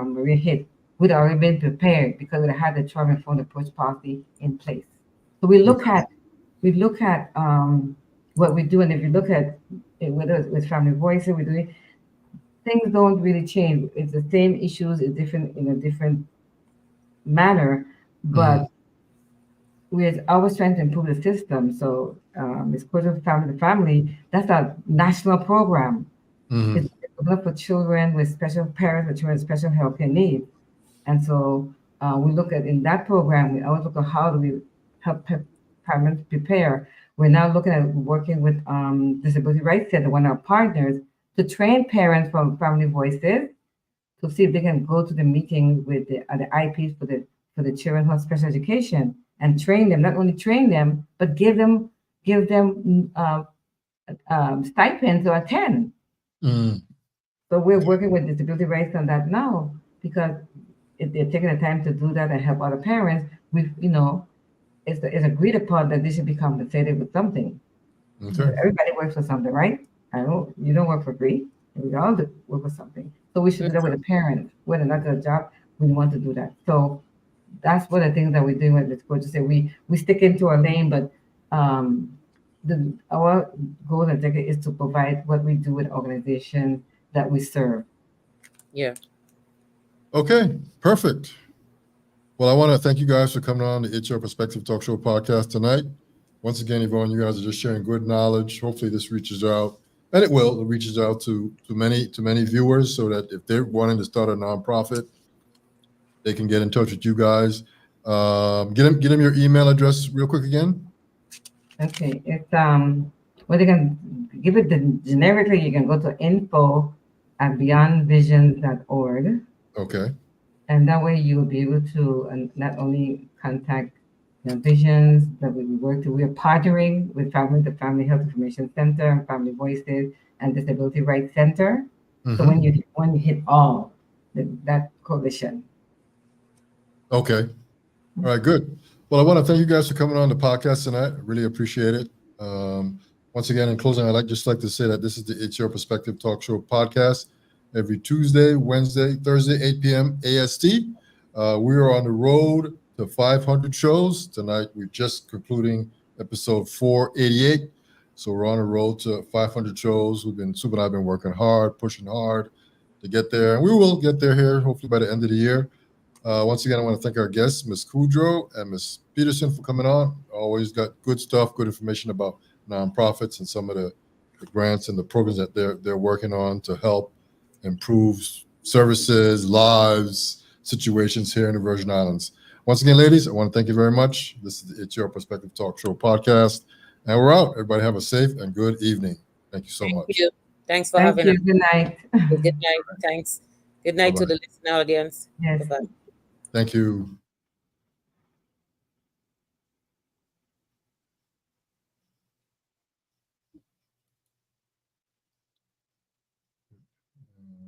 Maria hit. We'd already been prepared because we'd have had the trauma-informed approach policy in place. So we look at what we do, and if you look at whether it's with Family Voices, we do it. things don't really change. It's the same issues, it's different in a different manner, but we're always trying to improve the system. So, it's Closure Family to Family. That's a national program. Mhm. It's developed for children with special parents with children with special healthcare needs. And so, we look at in that program, we always look at how do we help parents prepare. We're now looking at working with Disability Rights Center, one of our partners, to train parents from Family Voices to see if they can go to the meeting with the IPs for the children who have special education and train them. Not only train them, but give them stipends to attend. Mm. So we're working with disability rights on that now because if they're taking the time to do that and help other parents, it's agreed upon that they should be compensated with something. Okay. Everybody works for something, right? I don't. You don't work for free. We all work for something. So we should do that with the parents. Whether or not their job, we want to do that. So that's one of the things that we're doing with this coach. To say we stick into our lane, but our goal and objective is to provide what we do with organizations that we serve. Yeah. Okay, perfect. Well, I want to thank you guys for coming on the It's Your Perspective Talk Show podcast tonight. Once again, Yvonne, you guys are just sharing good knowledge. Hopefully this reaches out, and it will. It reaches out to many viewers so that if they're wanting to start a nonprofit, they can get in touch with you guys. Get them your email address real quick again. Okay, it's well, you can give it generically. You can go to info@beyondvisions.org. Okay. And that way you'll be able to not only contact visions that we work to, we are partnering with the Family Health Information Center and Family Voices and Disability Rights Center. So when you hit all that coalition. Okay. All right, good. Well, I want to thank you guys for coming on the podcast tonight. I really appreciate it. Once again, in closing, I'd just like to say that this is the It's Your Perspective Talk Show podcast every Tuesday, Wednesday, Thursday, 8 p.m. AST. We are on the road to 500 shows. Tonight, we're just concluding episode 488. So we're on the road to 500 shows. Soup and I have been working hard, pushing hard to get there. And we will get there here, hopefully by the end of the year. Once again, I want to thank our guests, Ms. Kudrow and Ms. Petersen, for coming on. Always got good stuff, good information about nonprofits and some of the grants and the programs that they're working on to help improve services, lives, situations here in the Virgin Islands. Once again, ladies, I want to thank you very much. This is It's Your Perspective Talk Show podcast, and we're out. Everybody have a safe and good evening. Thank you so much. Thank you. Thanks for Thank having you. us. Good night. Good night. Thanks. Good night to Bye-bye. the listening audience. Yes. Bye-bye. Thank you.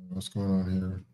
What's going on here?